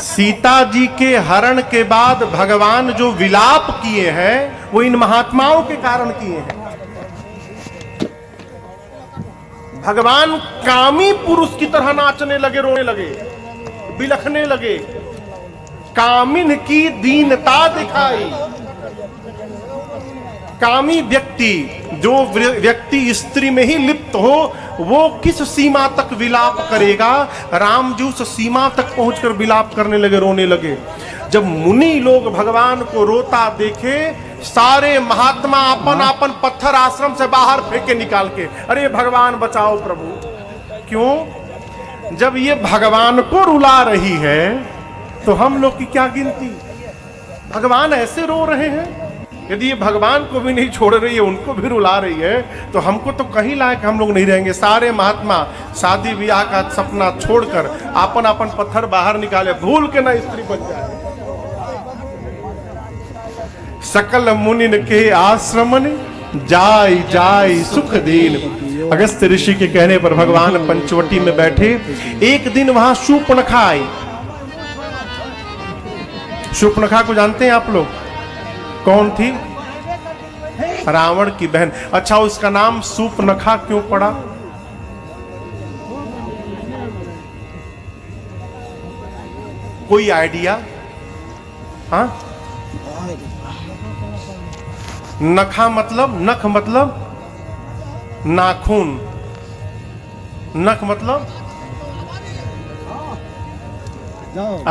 सीता जी के हरण के बाद भगवान जो विलाप किए हैं वो इन महात्माओं के कारण किए हैं। भगवान कामी पुरुष की तरह नाचने लगे, रोने लगे, बिलखने लगे, कामिन की दीनता दिखाई। कामी व्यक्ति, जो व्यक्ति स्त्री में ही लिप्त हो, वो किस सीमा तक विलाप करेगा। राम जी उस सीमा तक पहुंचकर विलाप करने लगे, रोने लगे। जब मुनि लोग भगवान को रोता देखे, सारे महात्मा अपन अपन पत्थर आश्रम से बाहर फेंके निकाल के, अरे भगवान बचाओ प्रभु। क्यों? जब ये भगवान को रुला रही है तो हम लोग की क्या गिनती। भगवान ऐसे रो रहे हैं, यदि ये भगवान को भी नहीं छोड़ रही है, उनको भी रुला रही है, तो हमको तो कहीं लायक हम लोग नहीं रहेंगे। सारे महात्मा शादी ब्याह का सपना छोड़कर अपन अपन पत्थर बाहर निकाले, भूल के ना स्त्री बन जाए। सकल मुनिन के आश्रमन जाय जाय सुख दीन। अगस्त्य ऋषि के कहने पर भगवान पंचवटी में बैठे। एक दिन वहां शूर्पणखा आई। शूर्पणखा को जानते हैं आप लोग? कौन थी? रावण की बहन। अच्छा, उसका नाम शूर्पणखा क्यों पड़ा? कोई आइडिया? हाँ, नखा मतलब, नख मतलब नाखून, नख मतलब,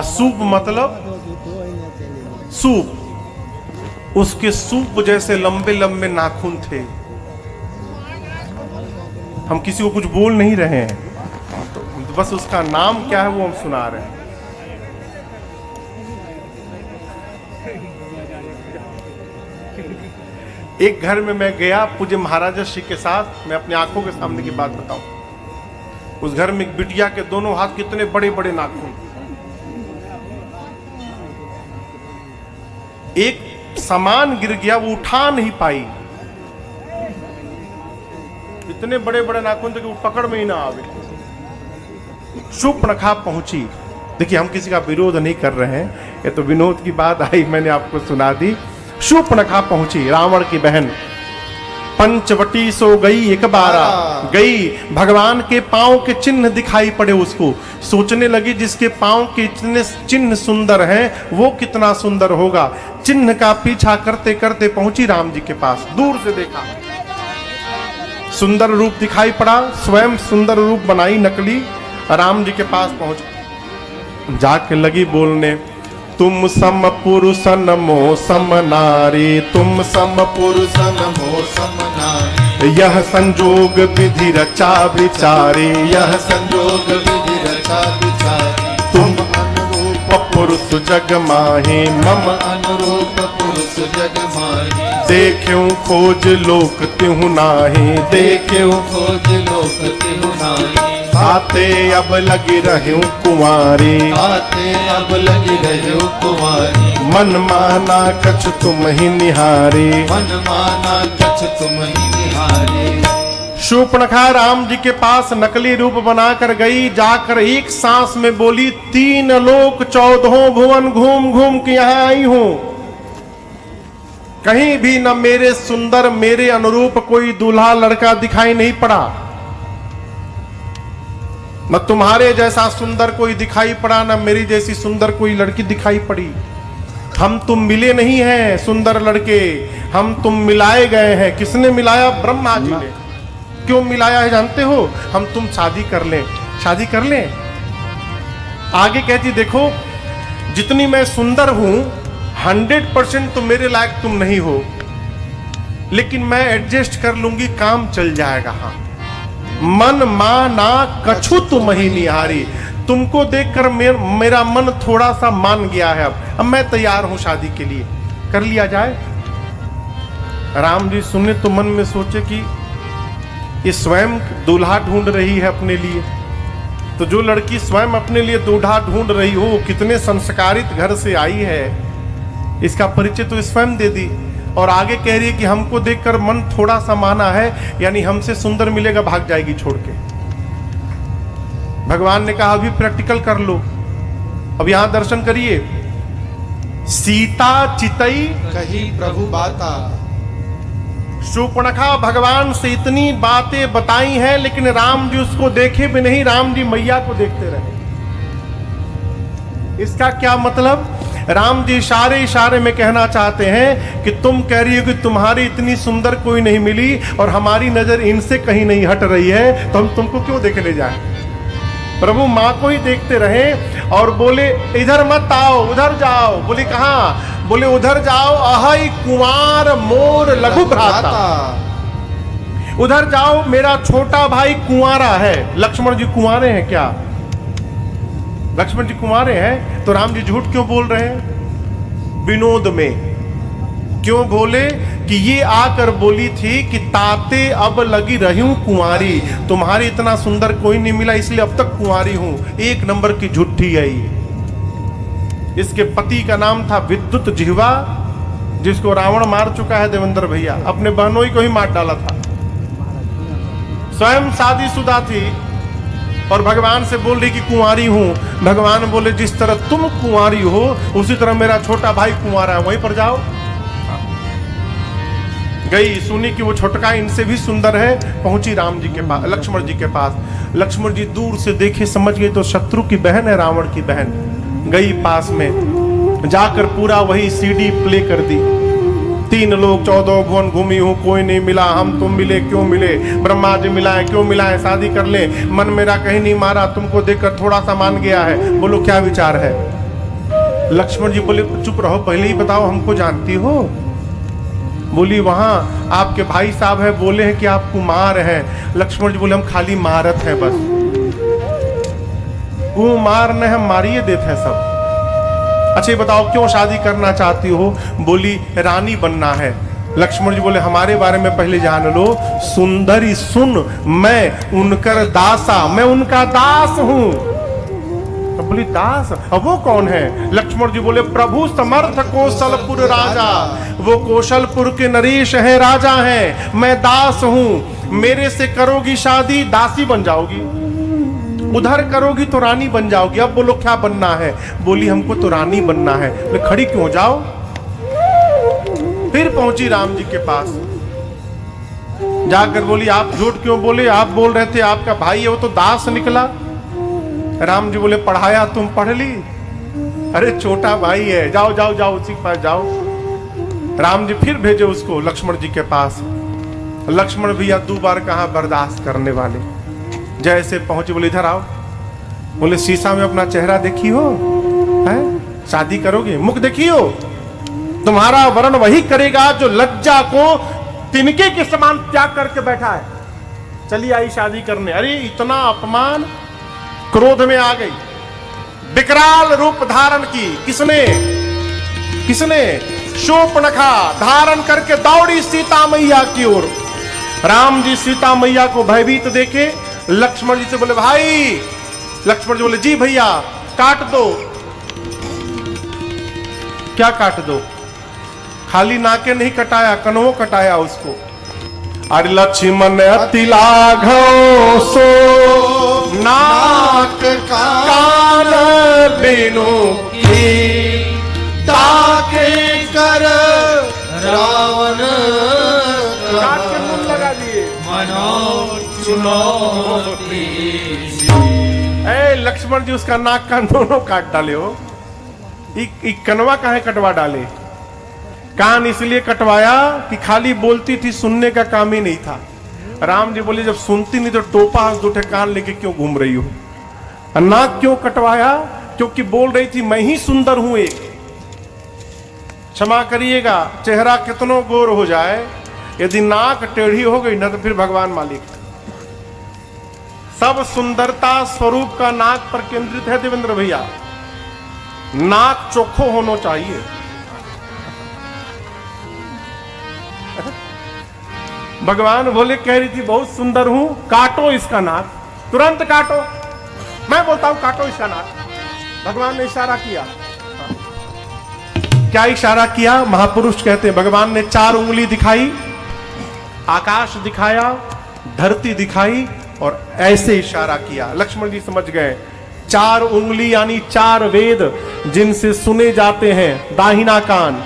सूप मतलब सूप। उसके सूप जैसे लंबे लंबे नाखून थे। हम किसी को कुछ बोल नहीं रहे हैं, तो बस उसका नाम क्या है वो हम सुना रहे हैं। एक घर में मैं गया पूज्य महाराज श्री के साथ। मैं अपनी आंखों के सामने की बात बताऊं। उस घर में एक बिटिया के दोनों हाथ कितने बड़े बड़े नाखून। एक सामान गिर गया, वो उठा नहीं पाई। इतने बड़े बड़े नाखून थे कि वो पकड़ में ही ना आवे। शूर्पणखा पहुंची। देखिए, हम किसी का विरोध नहीं कर रहे हैं, ये तो विनोद की बात आई, मैंने आपको सुना दी। शूर्पणखा पहुंची, रावण की बहन। पंचवटी सो गई एक बारा गई। भगवान के पांव के चिन्ह दिखाई पड़े उसको। सोचने लगी जिसके पांव के इतने चिन्ह सुंदर हैं वो कितना सुंदर होगा। चिन्ह का पीछा करते करते पहुंची राम जी के पास। दूर से देखा, सुंदर रूप दिखाई पड़ा। स्वयं सुंदर रूप बनाई नकली, राम जी के पास पहुंच जाके लगी बोलने, तुम सम पुरुष नमो सम नारी, तुम सम पुरुष नमो सम नारी। यह संजोग विधि रचा विचारे, यह संजोग विधि रचा विचारे। तुम अनुरूप पुरुष जग माहे, मम अनुरूप पुरुष जग माहे। देख्यो खोज लोक तिहु नाहि, देख्यो खोज लोक तिहु नाहि। आते अब लगी रहूं कुंवारी, आते अब लगी रहूं कुंवारी। मन माना कछ तुम ही निहारी, मन माना कछ तुम ही निहारी। शूर्पणखा राम जी के पास नकली रूप बनाकर गई। जाकर एक सांस में बोली, 3 लोक 14 भुवन घूम घूम के यहाँ आई हूं। कहीं भी न मेरे सुंदर, मेरे अनुरूप कोई दूल्हा लड़का दिखाई नहीं पड़ा, न तुम्हारे जैसा सुंदर कोई दिखाई पड़ा, न मेरी जैसी सुंदर कोई लड़की दिखाई पड़ी। हम तुम मिले नहीं हैं सुंदर लड़के, हम तुम मिलाए गए हैं। किसने मिलाया? ब्रह्मा जी ने। क्यों मिलाया है जानते हो? हम तुम शादी कर लें, शादी कर लें। आगे कहती, देखो जितनी मैं सुंदर हूं 100% तो मेरे लायक तुम नहीं हो, लेकिन मैं एडजस्ट कर लूंगी, काम चल जाएगा। हाँ, मन माना कछु तुम ही निहारी। तुमको देखकर मेरा मन थोड़ा सा मान गया है। अब मैं तैयार हूं शादी के लिए, कर लिया जाए। राम जी सुने तो मन में सोचे कि ये स्वयं दूल्हा ढूंढ रही है अपने लिए। तो जो लड़की स्वयं अपने लिए दूल्हा ढूंढ रही हो, वो कितने संस्कारित घर से आई है, इसका परिचय तो स्वयं दे दी। और आगे कह रही है कि हमको देखकर मन थोड़ा सा माना है, यानी हमसे सुंदर मिलेगा भाग जाएगी छोड़ के। भगवान ने कहा अभी प्रैक्टिकल कर लो। अब यहां दर्शन करिए, सीता चितई कही प्रभु बाता। शूर्पणखा भगवान से इतनी बातें बताई हैं, लेकिन राम जी उसको देखे भी नहीं, राम जी मैया को देखते रहे। इसका क्या मतलब? राम जी इशारे इशारे में कहना चाहते हैं कि तुम कह रही हो कि तुम्हारी इतनी सुंदर कोई नहीं मिली और हमारी नजर इनसे कहीं नहीं हट रही है, तो हम तुमको क्यों देखने जाए? प्रभु माँ को ही देखते रहे और बोले इधर मत आओ, उधर जाओ। बोले कहाँ? बोले उधर जाओ, अहै कुंवार मोर लघु भ्राता। उधर जाओ, मेरा छोटा भाई कुंवारा है। लक्ष्मण जी कुंवारे हैं क्या? लक्ष्मण जी कुंवारे हैं तो राम जी झूठ क्यों बोल रहे हैं? विनोद में क्यों बोले कि ये आकर बोली थी कि ताते अब लगी रही हूं कुंवारी, तुम्हारी इतना सुंदर कोई नहीं मिला इसलिए अब तक कुंवारी हूं। एक नंबर की झूठी है ये। इसके पति का नाम था विद्युत जिह्वा, जिसको रावण मार चुका है देवेंद्र भैया, अपने बहनों को ही मार डाला था। स्वयं शादीशुदा थी और भगवान से बोल रही कि कुंवारी हूं। भगवान बोले जिस तरह तुम कुंवारी हो उसी तरह मेरा छोटा भाई कुंवारा है, वहीं पर जाओ। गई, सुनी कि वो छोटका इनसे भी सुंदर है, पहुंची राम जी के पास, लक्ष्मण जी के पास। लक्ष्मण जी दूर से देखे, समझ गए तो शत्रु की बहन है, रावण की बहन। गई पास में, जाकर पूरा वही सीडी प्ले कर दी। 3 लोग 14 भुवन घूमी हूँ, कोई नहीं मिला, हम तुम मिले क्यों मिले, ब्रह्मा जी मिलाए क्यों मिलाए, शादी कर ले, मन मेरा कहीं नहीं मारा, तुमको देखकर थोड़ा सा मान गया है, बोलो क्या विचार है? लक्ष्मण जी बोले चुप रहो, पहले ही बताओ हमको जानती हो? बोली वहां आपके भाई साहब है, बोले हैं कि आप कुमार हैं। लक्ष्मण जी बोले हम खाली मारत हैं बस, कुमार ने हम मारिए देते हैं सब। अच्छा ये बताओ क्यों शादी करना चाहती हो? बोली रानी बनना है। लक्ष्मण जी बोले हमारे बारे में पहले जान लो, सुंदरी सुन, मैं उनकर दासा, मैं उनका दास हूं। तो बोली दास, अब वो कौन है? लक्ष्मण जी बोले प्रभु समर्थ कौशलपुर राजा, वो कौशलपुर के नरेश हैं, राजा हैं, मैं दास हूं। मेरे से करोगी शादी, दासी बन जाओगी, उधर करोगी तो रानी बन जाओगी। अब बोलो क्या बनना है? बोली हमको तो रानी बनना है। बोले खड़ी क्यों, जाओ। फिर पहुंची राम जी के पास, जाकर बोली आप झूठ क्यों बोले? आप बोल रहे थे आपका भाई है, वो तो दास निकला। राम जी बोले पढ़ाया तुम पढ़ ली? अरे छोटा भाई है, जाओ जाओ जाओ उसी के पास जाओ। राम जी फिर भेजे उसको लक्ष्मण जी के पास। लक्ष्मण भैया 2 बार कहाँ बर्दाश्त करने वाले, जैसे पहुंचे बोले इधर आओ। बोले शीशा में अपना चेहरा देखी हो, है? शादी करोगे? मुख देखी हो? तुम्हारा वर्ण वही करेगा जो लज्जा को तिनके के समान त्याग करके बैठा है। चली आई शादी करने। अरे इतना अपमान, क्रोध में आ गई, विकराल रूप धारण की। किसने? किसने? शूर्पणखा धारण करके दौड़ी सीता मैया की ओर। राम जी सीता मैया को भयभीत देखे, लक्ष्मण जी से बोले भाई। लक्ष्मण जी बोले जी भैया काट दो। क्या काट दो? खाली नाके नहीं कटाया, कनवों कटाया उसको। अरे लक्ष्मण अति लाघव सो नाक कान बिनु की, ताके कर रावण काट के मुंह लगा दिए। ए लक्ष्मण जी उसका नाक कान दोनों काट डाले हो। कनवा काहे कटवा डाले? कान इसलिए कटवाया कि खाली बोलती थी, सुनने का काम ही नहीं था। राम जी बोले जब सुनती नहीं तो टोपा हाथ उठे कान लेके क्यों घूम रही हो? नाक क्यों कटवाया? क्योंकि बोल रही थी मैं ही सुंदर हूं एक। क्षमा करिएगा, चेहरा कितनो गोर हो जाए, यदि नाक टेढ़ी हो गई ना तो फिर भगवान मालिक। सब सुंदरता स्वरूप का नाक पर केंद्रित है देवेंद्र भैया। नाक चोखो होना चाहिए। भगवान बोले कह रही थी बहुत सुंदर हूं, काटो इसका नाक, तुरंत काटो। मैं बोलता हूं काटो इसका नाक। भगवान ने इशारा किया। क्या इशारा किया? महापुरुष कहते हैं भगवान ने 4 उंगली दिखाई, आकाश दिखाया, धरती दिखाई और ऐसे इशारा किया। लक्ष्मण जी समझ गए 4 उंगली यानी 4 वेद जिनसे सुने जाते हैं, दाहिना कान।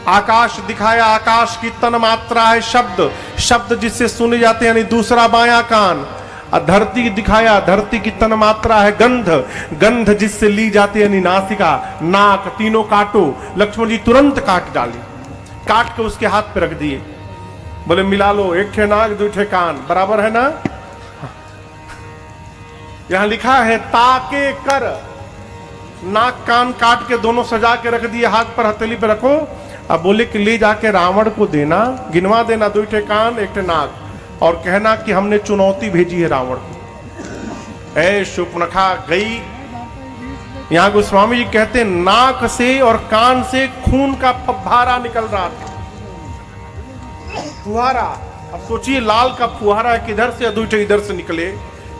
आकाश दिखाया, आकाश की तन मात्रा है शब्द, शब्द जिससे सुने जाते हैं यानी दूसरा बायां कान। धरती दिखाया, धरती की तन मात्रा है गंध, गंध जिससे ली जाती है यानी नासिका। नाक, तीनों काटो। लक्ष्मण जी तुरंत काट डाली, काट के उसके हाथ पे रख दिए, बोले मिला लो, एक ठे नाक 2 ठे कान, बराबर है ना। यहां लिखा है ताके कर, नाक कान काट के दोनों सजा के रख दिए, हाथ पर हथेली पे रखो। अब बोले कि ले जाके रावण को देना, गिनवा देना, 2 ठे कान 1 ठे नाक, और कहना कि हमने चुनौती भेजी है रावण को। ऐ शूर्पणखा गई। यहां गोस्वामी जी कहते नाक से और कान से खून का फव्वारा निकल रहा था, फुहारा। अब सोचिए लाल का फुहारा किधर से, 2 ठे इधर से निकले,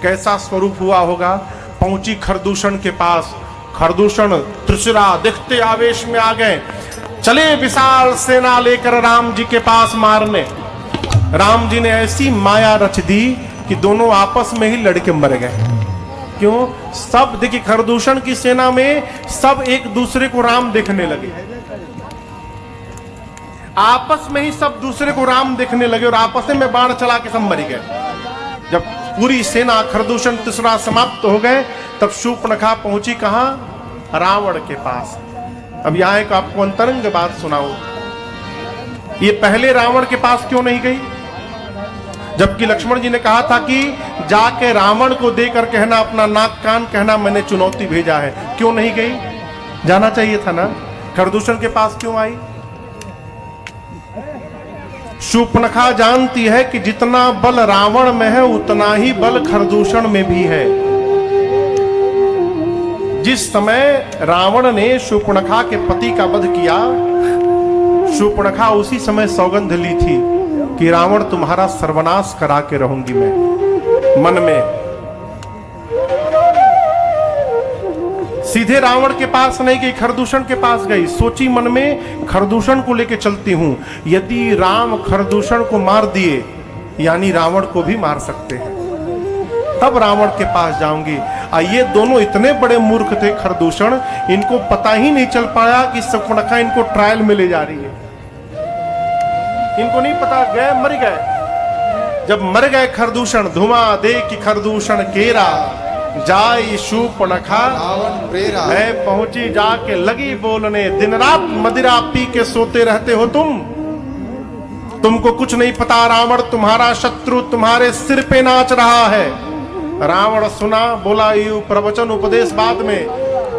कैसा स्वरूप हुआ होगा। पहुंची खरदूषण के पास, खरदूषण त्रिशुरा देखते आवेश में आ गए, चले विशाल सेना लेकर राम जी के पास मारने। राम जी ने ऐसी माया रच दी कि दोनों आपस में ही लड़के मर गए। क्यों? सब देखिए खरदूषण की सेना में सब एक दूसरे को राम देखने लगे, आपस में ही सब दूसरे को राम देखने लगे और आपस में बाण चला के सब मर गए। जब पूरी सेना खरदूषण तीसरा समाप्त हो गए तब शूर्पणखा पहुंची कहां? रावण के पास। अब यहां एक आपको अंतरंग बात सुनाओ, ये पहले रावण के पास क्यों नहीं गई? जबकि लक्ष्मण जी ने कहा था कि जाके रावण को देकर कहना, अपना नाक कान कहना मैंने चुनौती भेजा है, क्यों नहीं गई? जाना चाहिए था ना। खरदूषण के पास क्यों आई? शूर्पणखा जानती है कि जितना बल रावण में है उतना ही बल खरदूषण में भी है। जिस समय रावण ने शूर्पणखा के पति का वध किया, शूर्पणखा उसी समय सौगंध ली थी कि रावण तुम्हारा सर्वनाश करा के रहूंगी मैं। मन में सीधे रावण के पास नहीं गई, खरदूषण के पास गई। सोची मन में खरदूषण को लेके चलती हूं, यदि राम खरदूषण को मार दिए यानी रावण को भी मार सकते हैं, तब रावण के पास जाऊंगी। ये दोनों इतने बड़े मूर्ख थे खरदूषण, इनको पता ही नहीं चल पाया कि शूर्पणखा इनको ट्रायल में ले जा रही है। इनको नहीं पता, गए मर गए। जब मर गए खरदूषण, धुआं दे कि खरदूषण केरा, जाई शूर्पणखा रावण प्रेरा। है पहुंची जाके लगी बोलने, दिन रात मदिरा पी के सोते रहते हो तुमको कुछ नहीं पता, रावण तुम्हारा शत्रु तुम्हारे सिर पे नाच रहा है। रावण सुना, बोला यू प्रवचन उपदेश बाद में,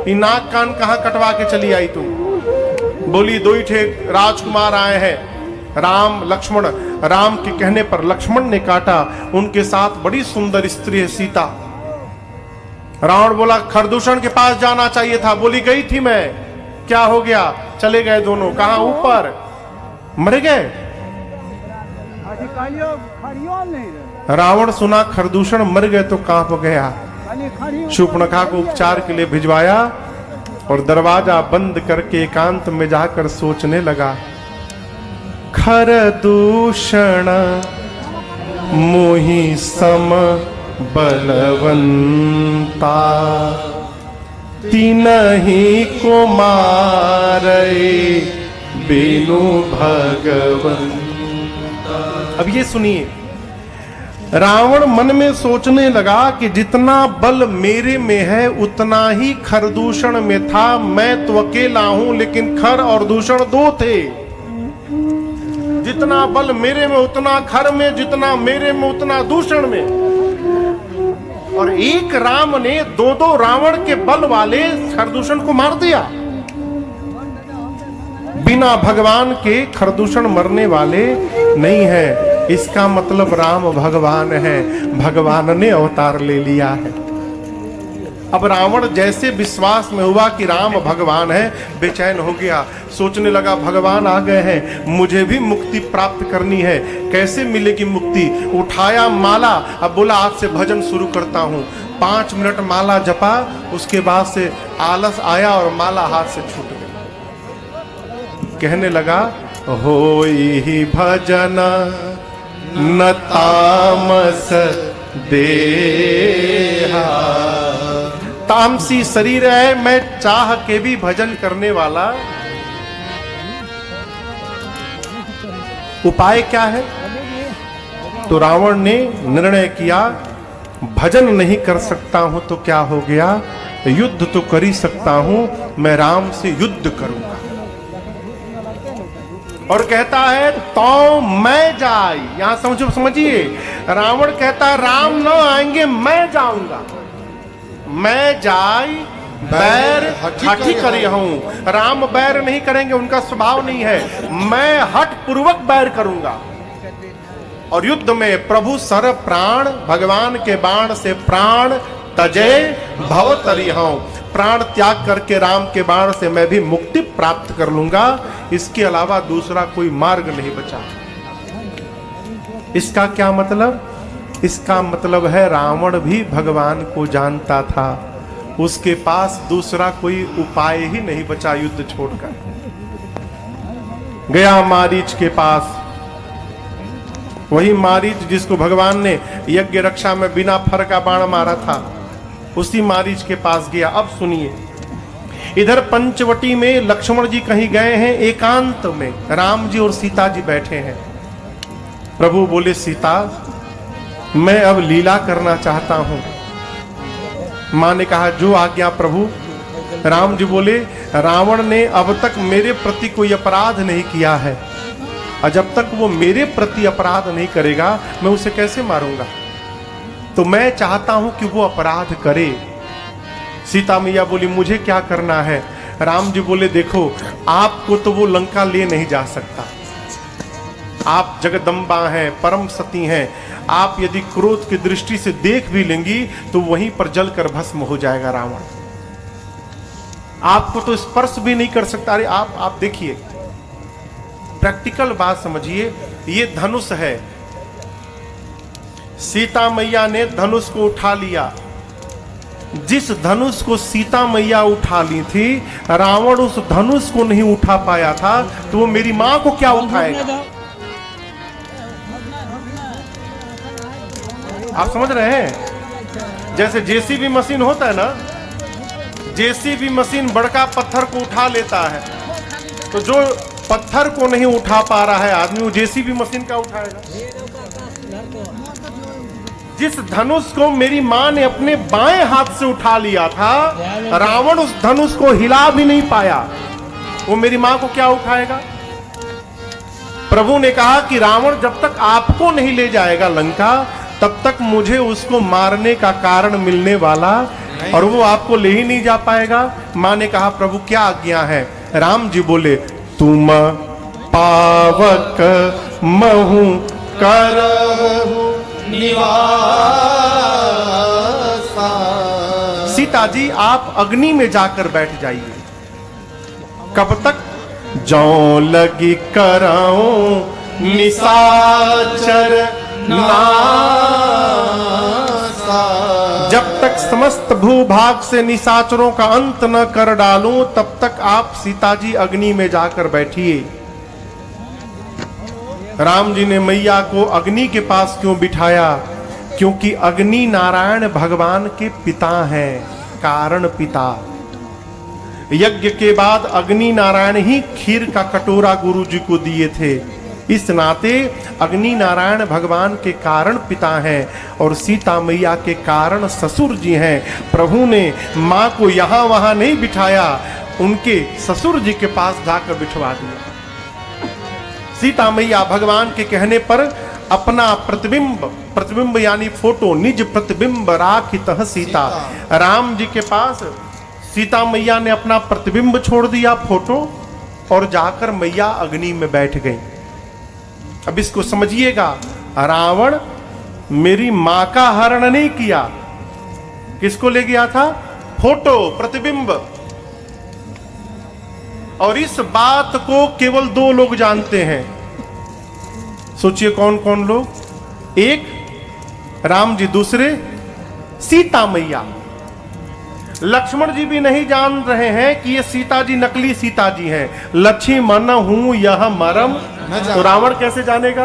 ये नाक कान कहां कटवा के चली आई तुम? बोली 2 ठे राजकुमार आए हैं, राम लक्ष्मण। राम के कहने पर लक्ष्मण ने काटा, उनके साथ बड़ी सुंदर स्त्री है सीता। रावण बोला खरदूषण के पास जाना चाहिए था। बोली गई थी मैं, क्या हो गया? चले गए दोनों, कहां? ऊपर मर गए। रावण सुना खरदूषण मर गए तो कांप गया, शूर्पणखा को उपचार के लिए भिजवाया और दरवाजा बंद करके एकांत में जाकर सोचने लगा, खरदूषण मोहि सम बलवंता, तीनहि को मारे बिनु भगवंता। अब ये सुनिए, रावण मन में सोचने लगा कि जितना बल मेरे में है उतना ही खरदूषण में था। मैं तो अकेला हूं लेकिन खर और दूषण 2 थे। जितना बल मेरे में उतना खर में, जितना मेरे में उतना दूषण में। और एक राम ने 2 रावण के बल वाले खरदूषण को मार दिया। बिना भगवान के खरदूषण मरने वाले नहीं है। इसका मतलब राम भगवान है, भगवान ने अवतार ले लिया है। अब रावण जैसे विश्वास में हुआ कि राम भगवान है, बेचैन हो गया, सोचने लगा भगवान आ गए हैं, मुझे भी मुक्ति प्राप्त करनी है। कैसे मिलेगी मुक्ति? उठाया माला, अब बोला आज से भजन शुरू करता हूं। 5 मिनट माला जपा, उसके बाद से आलस आया और माला हाथ से छूट गई। कहने लगा होई भजन न तामस देहा, तामसी शरीर है, मैं चाह के भी भजन करने वाला। उपाय क्या है? तो रावण ने निर्णय किया, भजन नहीं कर सकता हूं तो क्या हो गया, युद्ध तो कर ही सकता हूं, मैं राम से युद्ध करूंगा। और कहता है तो मैं जाई, यहां समझिए, रावण कहता है राम न आएंगे, मैं जाऊंगा। मैं जाई बैर हठी करी हूं, राम बैर नहीं करेंगे, उनका स्वभाव नहीं है, मैं हठ पूर्वक बैर करूंगा। और युद्ध में प्रभु सर प्राण, भगवान के बाण से प्राण तजे भवतरी हूं, प्राण त्याग करके राम के बाण से मैं भी मुक्ति प्राप्त कर लूंगा। इसके अलावा दूसरा कोई मार्ग नहीं बचा। इसका क्या मतलब? इसका मतलब है रावण भी भगवान को जानता था, उसके पास दूसरा कोई उपाय ही नहीं बचा युद्ध छोड़कर। गया मारीच के पास, वही मारीच जिसको भगवान ने यज्ञ रक्षा में बिना फर का बाण मारा था, उसी मारीच के पास गया। अब सुनिए, इधर पंचवटी में लक्ष्मण जी कहीं गए हैं एकांत में, राम जी और सीता जी बैठे हैं। प्रभु बोले सीता मैं अब लीला करना चाहता हूं। मां ने कहा जो आज्ञा प्रभु। राम जी बोले रावण ने अब तक मेरे प्रति कोई अपराध नहीं किया है, और जब तक वो मेरे प्रति अपराध नहीं करेगा मैं उसे कैसे मारूंगा, तो मैं चाहता हूं कि वो अपराध करे। सीता मैया बोली मुझे क्या करना है? राम जी बोले देखो आपको तो वो लंका ले नहीं जा सकता, आप जगदम्बा हैं, परम सती हैं, आप यदि क्रोध की दृष्टि से देख भी लेंगी तो वहीं पर जलकर भस्म हो जाएगा रावण, आपको तो स्पर्श भी नहीं कर सकता। अरे आप देखिए, प्रैक्टिकल बात समझिए, ये धनुष है, सीता मैया ने धनुष को उठा लिया। जिस धनुष को सीता मैया उठा ली थी, रावण उस धनुष को नहीं उठा पाया था, तो वो मेरी मां को क्या उठाएगा? आप समझ रहे हैं? जैसे जेसीबी मशीन होता है ना, जेसीबी मशीन बड़का पत्थर को उठा लेता है, तो जो पत्थर को नहीं उठा पा रहा है आदमी, वो जेसीबी मशीन का उठाएगा। जिस धनुष को मेरी मां ने अपने बाएं हाथ से उठा लिया था, रावण उस धनुष को हिला भी नहीं पाया, वो मेरी मां को क्या उठाएगा? प्रभु ने कहा कि रावण जब तक आपको नहीं ले जाएगा लंका, तब तक मुझे उसको मारने का कारण मिलने वाला, और वो आपको ले ही नहीं जा पाएगा। मां ने कहा प्रभु क्या आज्ञा है? राम जी बोले तुम पावक महु करहु निवासा। सीता जी आप अग्नि में जाकर बैठ जाइए। कब तक? जौ लगी कराऊं निशाचर नासा, जब तक समस्त भूभाग से निशाचरों का अंत न कर डालूं, तब तक आप सीता जी अग्नि में जाकर बैठिए। राम जी ने मैया को अग्नि के पास क्यों बिठाया? क्योंकि अग्नि नारायण भगवान के पिता हैं, कारण पिता। यज्ञ के बाद अग्नि नारायण ही खीर का कटोरा गुरु जी को दिए थे, इस नाते अग्नि नारायण भगवान के कारण पिता हैं और सीता मैया के कारण ससुर जी हैं। प्रभु ने मां को यहां वहां नहीं बिठाया, उनके ससुर जी के पास जाकर बिठवा दिया। सीता मैया भगवान के कहने पर अपना प्रतिबिंब यानी फोटो, निज प्रतिबिंब राखितः सीता, राम जी के पास सीता मैया ने अपना प्रतिबिंब छोड़ दिया फोटो, और जाकर मैया अग्नि में बैठ गई। अब इसको समझिएगा, रावण मेरी मां का हरण नहीं किया, किसको ले गया था? फोटो, प्रतिबिंब। और इस बात को केवल दो लोग जानते हैं, सोचिए कौन कौन लोग? एक राम जी, दूसरे सीता मैया। लक्ष्मण जी भी नहीं जान रहे हैं कि ये सीता जी नकली सीता जी हैं। लक्ष्मण हूं यह मरम, तो रावण कैसे जानेगा?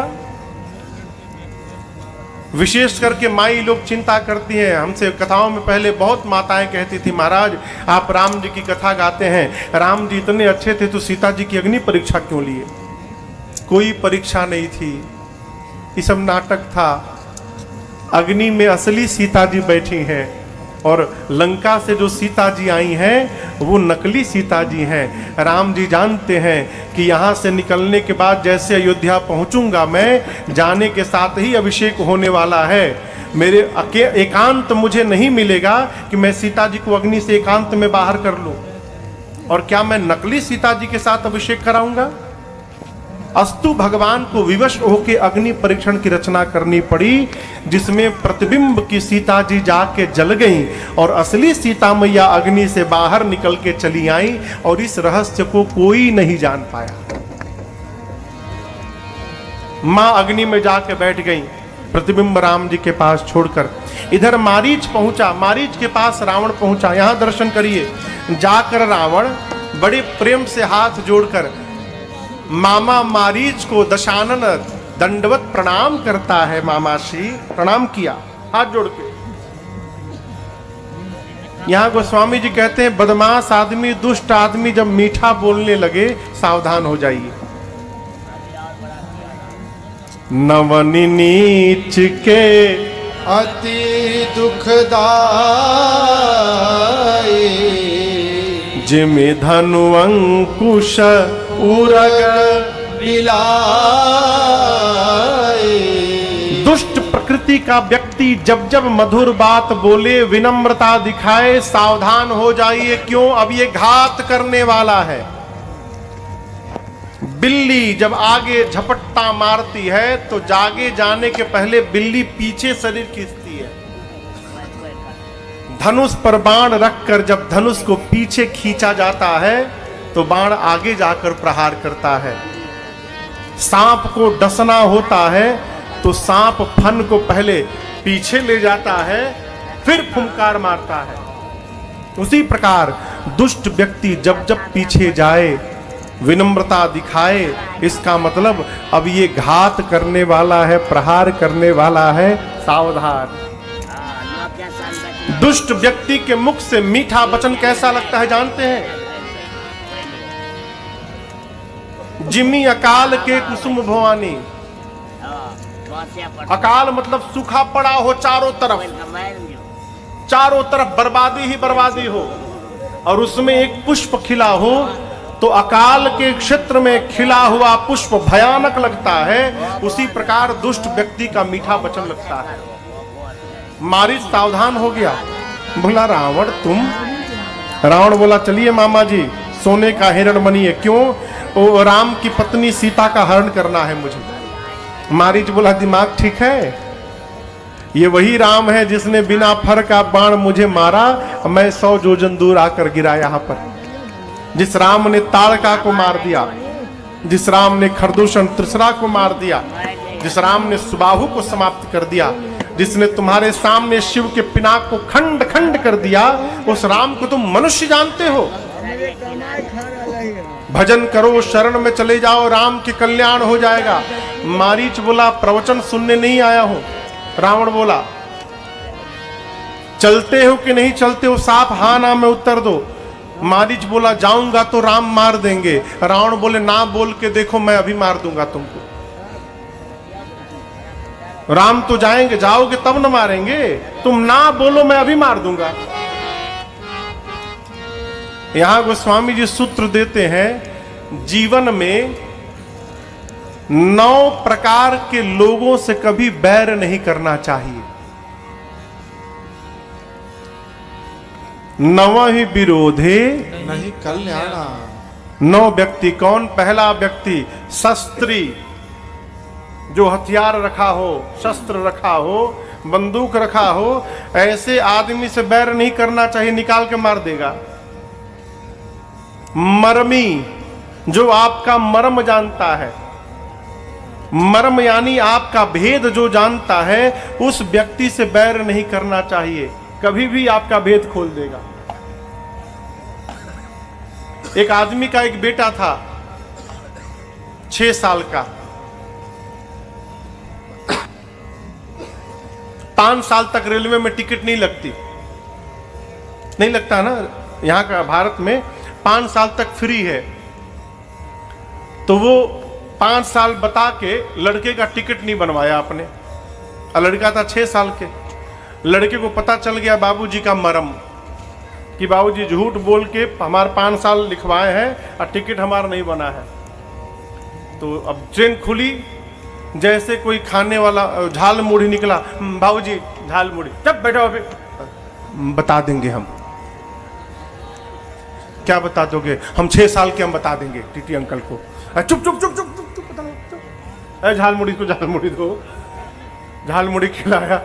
विशेष करके माई लोग चिंता करती हैं हमसे। कथाओं में पहले बहुत माताएं कहती थी, महाराज आप राम जी की कथा गाते हैं, राम जी इतने अच्छे थे तो सीता जी की अग्नि परीक्षा क्यों लिए? कोई परीक्षा नहीं थी, ये सब नाटक था। अग्नि में असली सीता जी बैठी हैं और लंका से जो सीता जी आई हैं वो नकली सीता जी हैं। राम जी जानते हैं कि यहाँ से निकलने के बाद जैसे अयोध्या पहुँचूंगा मैं, जाने के साथ ही अभिषेक होने वाला है। मेरे एकांत मुझे नहीं मिलेगा कि मैं सीता जी को अग्नि से एकांत में बाहर कर लूं। और क्या मैं नकली सीता जी के साथ अभिषेक कराऊंगा? अस्तु भगवान को विवश होके अग्नि परीक्षण की रचना करनी पड़ी, जिसमें प्रतिबिंब की सीता जी जाके जल गईं और असली सीता मैया अग्नि से बाहर निकल के चली आई और इस रहस्य को कोई नहीं जान पाया। मां अग्नि में जाके बैठ गई, प्रतिबिंब राम जी के पास छोड़कर। इधर मारीच पहुंचा, मारीच के पास रावण पहुंचा। यहां दर्शन करिए, जाकर रावण बड़े प्रेम से हाथ जोड़कर मामा मारीच को दशानन दंडवत प्रणाम करता है। मामाश्री प्रणाम किया हाथ जोड़ के। यहां गोस्वामी जी कहते हैं, बदमाश आदमी, दुष्ट आदमी जब मीठा बोलने लगे सावधान हो जाइए। नवनी नीच के अति दुखदाई, जिमि धनु अंकुश उरग बिलाए। दुष्ट प्रकृति का व्यक्ति जब जब मधुर बात बोले, विनम्रता दिखाए, सावधान हो जाइए। क्यों? अब ये घात करने वाला है। बिल्ली जब आगे झपट्टा मारती है तो जागे जाने के पहले बिल्ली पीछे शरीर खींचती है। धनुष पर बाण रखकर जब धनुष को पीछे खींचा जाता है तो बाण आगे जाकर प्रहार करता है। सांप को डसना होता है तो सांप फन को पहले पीछे ले जाता है, फिर फुंकार मारता है। उसी प्रकार दुष्ट व्यक्ति जब जब पीछे जाए, विनम्रता दिखाए, इसका मतलब अब ये घात करने वाला है, प्रहार करने वाला है, सावधान। दुष्ट व्यक्ति के मुख से मीठा वचन कैसा लगता है जानते हैं? जिमी अकाल के कुसुम भवानी। अकाल मतलब सूखा पड़ा हो, चारों तरफ बर्बादी ही बर्बादी हो, और उसमें एक पुष्प खिला हो तो अकाल के क्षेत्र में खिला हुआ पुष्प भयानक लगता है। उसी प्रकार दुष्ट व्यक्ति का मीठा वचन लगता है। मारीच सावधान हो गया, बोला रावण तुम? रावण बोला चलिए मामा जी, सोने का हिरण बनिए। क्यों? वो राम की पत्नी सीता का हरण करना है मुझे। मारीच बोला दिमाग ठीक है? ये वही राम है जिसने बिना फर का बाण मुझे मारा, मैं 100 योजन दूर आकर गिरा यहाँ पर। जिस राम ने ताड़का को मार दिया, जिस राम ने खरदूषण त्रिसरा को मार दिया, जिस राम ने सुबाहु को समाप्त कर दिया, जिसने तुम्हारे सामने शिव के पिनाक को खंड खंड कर दिया, उस राम को तुम मनुष्य जानते हो? भजन करो, शरण में चले जाओ, राम के कल्याण हो जाएगा। मारीच बोला प्रवचन सुनने नहीं आया हूं। रावण बोला चलते हो कि नहीं चलते हो? साफ हाँ ना में उत्तर दो। मारीच बोला जाऊंगा तो राम मार देंगे। रावण बोले ना बोल के देखो, मैं अभी मार दूंगा तुमको। राम तो जाएंगे, जाओगे तब न मारेंगे, तुम ना बोलो मैं अभी मार दूंगा। यहां गोस्वामी जी सूत्र देते हैं, जीवन में 9 प्रकार के लोगों से कभी बैर नहीं करना चाहिए। 9 ही विरोधे नहीं कल्याणा। 9 व्यक्ति कौन? पहला व्यक्ति शस्त्री, जो हथियार रखा हो, शस्त्र रखा हो, बंदूक रखा हो, ऐसे आदमी से बैर नहीं करना चाहिए, निकाल के मार देगा। मर्मी, जो आपका मर्म जानता है, मर्म यानी आपका भेद जो जानता है, उस व्यक्ति से बैर नहीं करना चाहिए, कभी भी आपका भेद खोल देगा। एक आदमी का एक बेटा था 6 साल का। 5 साल तक रेलवे में टिकट नहीं लगती, नहीं लगता ना, यहाँ का भारत में 5 साल तक फ्री है। तो वो 5 साल बता के लड़के का टिकट नहीं बनवाया आपने, और लड़का था 6 साल के। लड़के को पता चल गया बाबूजी का मरम कि बाबूजी झूठ बोल के हमारे 5 साल लिखवाए हैं और टिकट हमारा नहीं बना है। तो अब ट्रेन खुली, जैसे कोई खाने वाला झाल मुड़ी निकला, बाबूजी झाल मुड़ी, जब बैठो अभी, बता देंगे हम। क्या बता दोगे? हम 6 साल के हम बता देंगे टीटी अंकल को। चुप चुप चुप चुप चुप चुप, बता झाल मुड़ी को झाल मुड़ी दो। झाल मुड़ी खिलाया,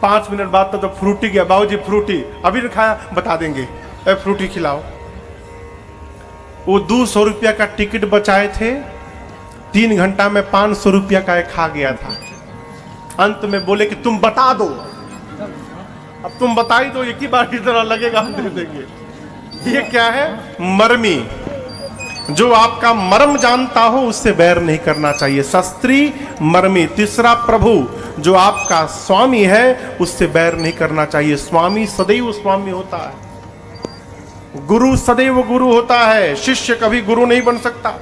5 मिनट बाद तो फ्रूटी गया, बाबूजी फ्रूटी अभी नहीं खाया, बता देंगे, फ्रूटी खिलाओ। वो 200 रुपया का टिकट बचाए थे, 3 घंटा में 500 रुपया का एक खा गया था। अंत में बोले कि तुम बता दो, अब तुम बता ही दो, एक ही बार की तरह लगेगा हम दे देंगे। ये क्या है? मर्मी। जो आपका मर्म जानता हो उससे बैर नहीं करना चाहिए। शस्त्री मर्मी। तीसरा, प्रभु, जो आपका स्वामी है उससे बैर नहीं करना चाहिए। स्वामी सदैव स्वामी होता है, गुरु सदैव गुरु होता है, शिष्य कभी गुरु नहीं बन सकता।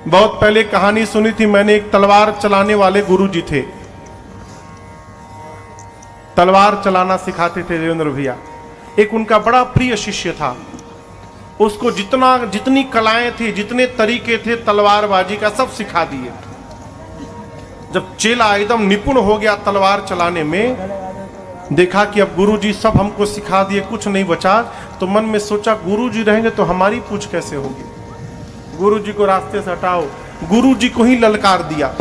बहुत पहले कहानी सुनी थी मैंने, एक तलवार चलाने वाले गुरु जी थे, तलवार चलाना सिखाते थे देवेंद्र भैया। एक उनका बड़ा प्रिय शिष्य था, उसको जितनी कलाएं थी, जितने तरीके थे तलवारबाजी का, सब सिखा दिए। जब चेला एकदम निपुण हो गया तलवार चलाने में, देखा कि अब गुरुजी सब हमको सिखा दिए, कुछ नहीं बचा, तो मन में सोचा गुरुजी रहेंगे तो हमारी पूछ कैसे होगी। गुरुजी को रास्ते से हटाओ, गुरुजी को ही ललकार दिया।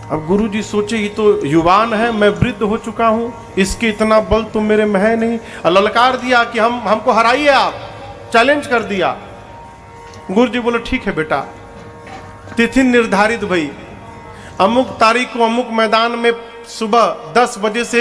अब गुरुजी सोचे ये तो युवान है, मैं वृद्ध हो चुका हूं, इसके इतना बल तो मेरे में है नहीं। ललकार दिया कि हमको हराइए आप, चैलेंज कर दिया। गुरुजी बोले ठीक है बेटा, तिथि निर्धारित भई, अमुक तारीख को अमुक मैदान में सुबह 10 बजे से